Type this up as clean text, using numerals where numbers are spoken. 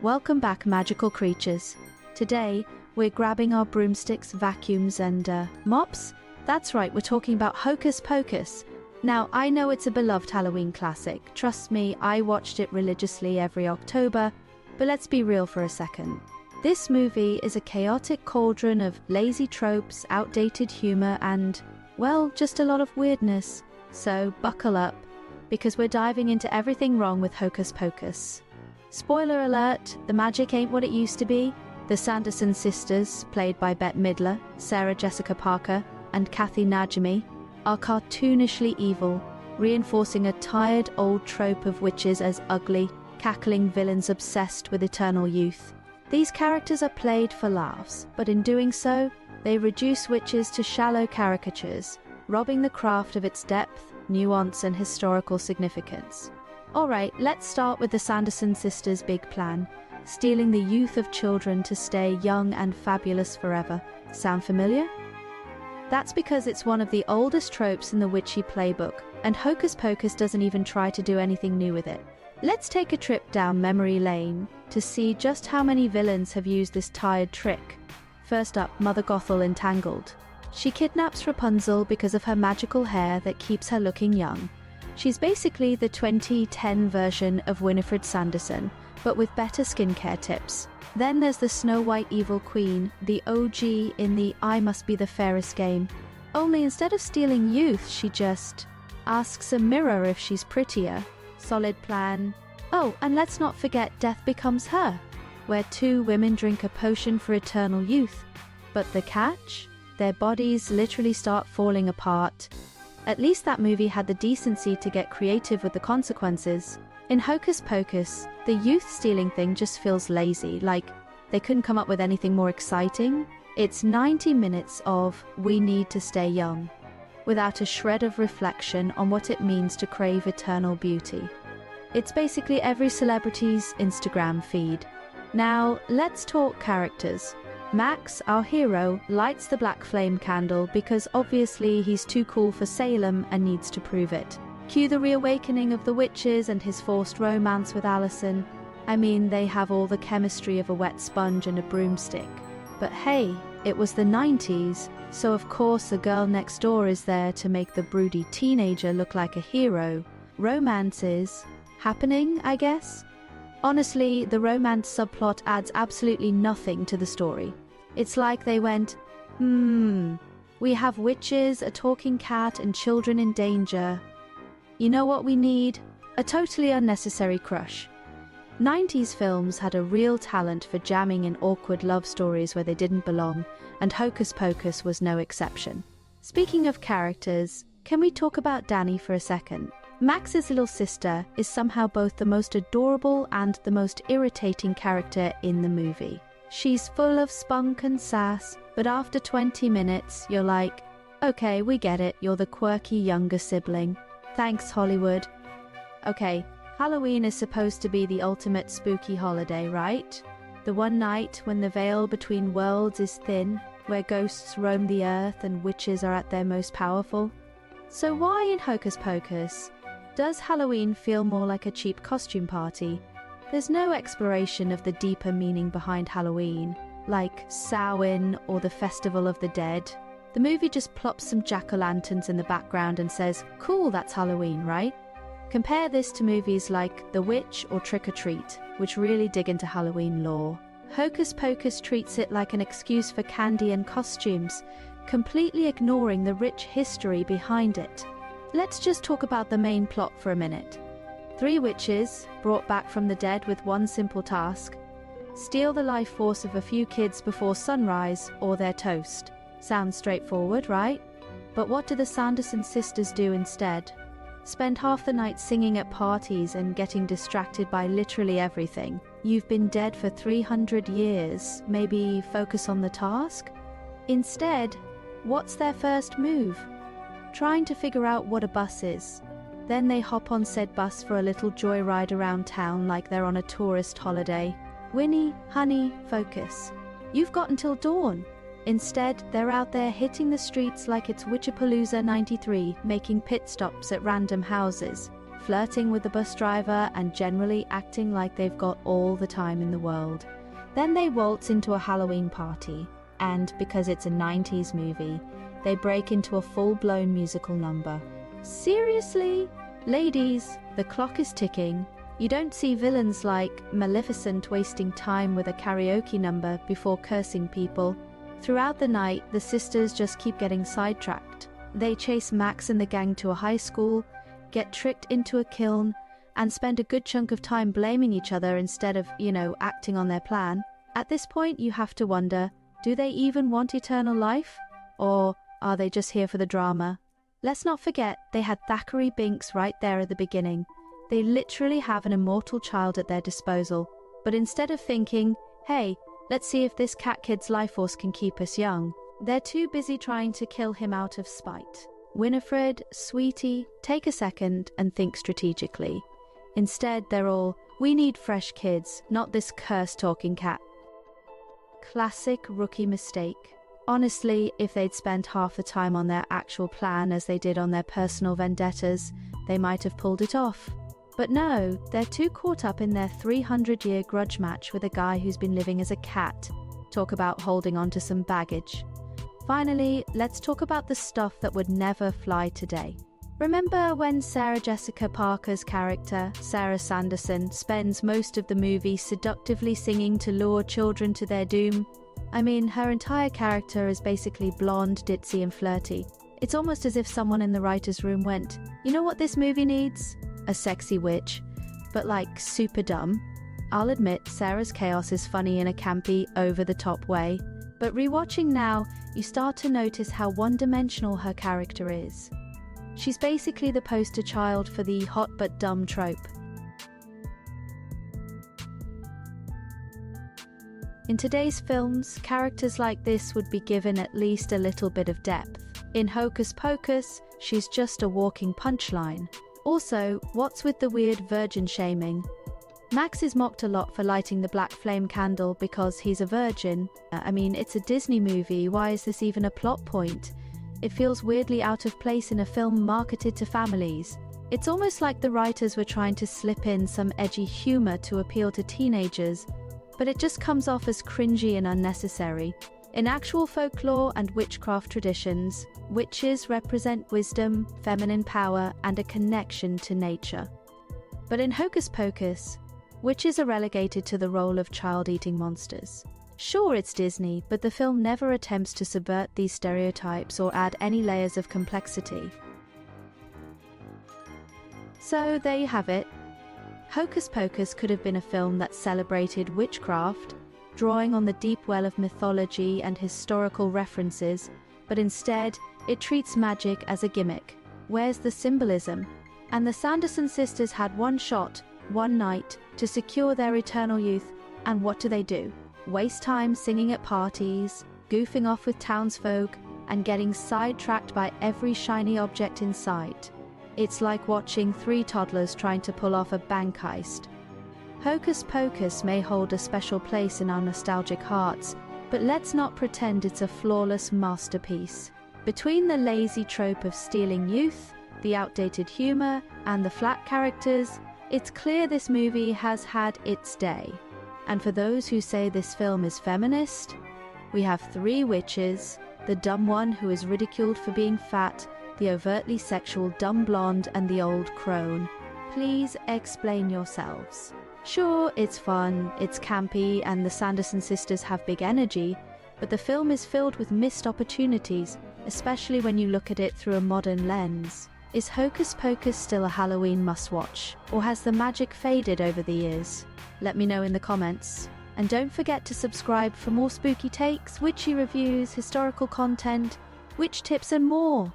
Welcome back, magical creatures. Today, we're grabbing our broomsticks, vacuums, and mops. That's right, we're talking about Hocus Pocus. Now, I know it's a beloved Halloween classic. Trust me, I watched it religiously every October. But let's be real for a second. This movie is a chaotic cauldron of lazy tropes, outdated humor, and, well, just a lot of weirdness. So, buckle up, because we're diving into everything wrong with Hocus Pocus. Spoiler alert, the magic ain't what it used to be. The Sanderson sisters, played by Bette Midler, Sarah Jessica Parker, and Kathy Najimy, are cartoonishly evil, reinforcing a tired old trope of witches as ugly, cackling villains obsessed with eternal youth. These characters are played for laughs, but in doing so, they reduce witches to shallow caricatures, robbing the craft of its depth, nuance, and historical significance. Alright, let's start with the Sanderson sisters' big plan, stealing the youth of children to stay young and fabulous forever. Sound familiar? That's because it's one of the oldest tropes in the witchy playbook, and Hocus Pocus doesn't even try to do anything new with it. Let's take a trip down memory lane to see just how many villains have used this tired trick. First up, Mother Gothel entangled. She kidnaps Rapunzel because of her magical hair that keeps her looking young. She's basically the 2010 version of Winifred Sanderson, but with better skincare tips. Then there's the Snow White evil queen, the OG in the I Must Be the Fairest game. Only instead of stealing youth, she just asks a mirror if she's prettier. Solid plan. Oh, and let's not forget Death Becomes Her, where two women drink a potion for eternal youth. But the catch? Their bodies literally start falling apart. At least that movie had the decency to get creative with the consequences. In Hocus Pocus, the youth-stealing thing just feels lazy, like they couldn't come up with anything more exciting. It's 90 minutes of "we need to stay young," without a shred of reflection on what it means to crave eternal beauty. It's basically every celebrity's Instagram feed. Now, let's talk characters. Max, our hero, lights the black flame candle because obviously he's too cool for Salem and needs to prove it. Cue the reawakening of the witches and his forced romance with Allison. I mean, they have all the chemistry of a wet sponge and a broomstick. But hey, it was the 90s, so of course the girl next door is there to make the broody teenager look like a hero. Romance is happening, I guess? Honestly, the romance subplot adds absolutely nothing to the story. It's like they went, we have witches, a talking cat, and children in danger. You know what we need? A totally unnecessary crush. 90s films had a real talent for jamming in awkward love stories where they didn't belong, and Hocus Pocus was no exception. Speaking of characters, can we talk about Danny for a second? Max's little sister is somehow both the most adorable and the most irritating character in the movie. She's full of spunk and sass, but after 20 minutes, you're like, okay, we get it, you're the quirky younger sibling. Thanks, Hollywood. Okay, Halloween is supposed to be the ultimate spooky holiday, right? The one night when the veil between worlds is thin, where ghosts roam the earth and witches are at their most powerful. So why in Hocus Pocus does Halloween feel more like a cheap costume party? There's no exploration of the deeper meaning behind Halloween, like Samhain or the Festival of the Dead. The movie just plops some jack-o'-lanterns in the background and says, cool, that's Halloween, right? Compare this to movies like The Witch or Trick or Treat, which really dig into Halloween lore. Hocus Pocus treats it like an excuse for candy and costumes, completely ignoring the rich history behind it. Let's just talk about the main plot for a minute. 3 witches, brought back from the dead with one simple task: steal the life force of a few kids before sunrise or they're toast. Sounds straightforward, right? But what do the Sanderson sisters do instead? Spend half the night singing at parties and getting distracted by literally everything. You've been dead for 300 years, maybe focus on the task? Instead, what's their first move? Trying to figure out what a bus is. Then they hop on said bus for a little joyride around town like they're on a tourist holiday. Winnie, honey, focus. You've got until dawn. Instead, they're out there hitting the streets like it's Witchapalooza 93, making pit stops at random houses. flirting with the bus driver, and generally acting like they've got all the time in the world. Then they waltz into a Halloween party, and because it's a 90s movie, they break into a full-blown musical number. Seriously? Ladies, the clock is ticking. You don't see villains like Maleficent wasting time with a karaoke number before cursing people. Throughout the night, the sisters just keep getting sidetracked. They chase Max and the gang to a high school, get tricked into a kiln, and spend a good chunk of time blaming each other instead of, acting on their plan. At this point, you have to wonder, do they even want eternal life? Or are they just here for the drama? Let's not forget, they had Thackeray Binks right there at the beginning. They literally have an immortal child at their disposal. But instead of thinking, hey, let's see if this cat kid's life force can keep us young, they're too busy trying to kill him out of spite. Winifred, sweetie, take a second and think strategically. Instead, they're all, we need fresh kids, not this curse-talking cat. Classic rookie mistake. Honestly, if they'd spent half the time on their actual plan as they did on their personal vendettas, they might have pulled it off. But no, they're too caught up in their 300-year grudge match with a guy who's been living as a cat. Talk about holding on to some baggage. Finally, let's talk about the stuff that would never fly today. Remember when Sarah Jessica Parker's character, Sarah Sanderson, spends most of the movie seductively singing to lure children to their doom? I mean, her entire character is basically blonde, ditzy and flirty. It's almost as if someone in the writer's room went, you know what this movie needs? A sexy witch. But like, super dumb. I'll admit, Sarah's chaos is funny in a campy, over-the-top way. But rewatching now, you start to notice how one-dimensional her character is. She's basically the poster child for the hot but dumb trope. In today's films, characters like this would be given at least a little bit of depth. In Hocus Pocus, she's just a walking punchline. Also, what's with the weird virgin shaming? Max is mocked a lot for lighting the black flame candle because he's a virgin. I mean, it's a Disney movie, why is this even a plot point? It feels weirdly out of place in a film marketed to families. It's almost like the writers were trying to slip in some edgy humor to appeal to teenagers, but it just comes off as cringy and unnecessary. In actual folklore and witchcraft traditions, witches represent wisdom, feminine power, and a connection to nature. But in Hocus Pocus, witches are relegated to the role of child-eating monsters. Sure, it's Disney, but the film never attempts to subvert these stereotypes or add any layers of complexity. So there you have it. Hocus Pocus could have been a film that celebrated witchcraft, drawing on the deep well of mythology and historical references, but instead, it treats magic as a gimmick. Where's the symbolism? And the Sanderson sisters had one shot, one night, to secure their eternal youth, and what do? Waste time singing at parties, goofing off with townsfolk, and getting sidetracked by every shiny object in sight. It's like watching 3 toddlers trying to pull off a bank heist. Hocus Pocus may hold a special place in our nostalgic hearts, but let's not pretend it's a flawless masterpiece. Between the lazy trope of stealing youth, the outdated humor, and the flat characters, it's clear this movie has had its day. And for those who say this film is feminist, we have 3 witches, the dumb one who is ridiculed for being fat, the overtly sexual dumb blonde, and the old crone. Please explain yourselves. Sure, it's fun, it's campy, and the Sanderson sisters have big energy, but the film is filled with missed opportunities, especially when you look at it through a modern lens. Is Hocus Pocus still a Halloween must-watch, or has the magic faded over the years? Let me know in the comments. And don't forget to subscribe for more spooky takes, witchy reviews, historical content, witch tips and more.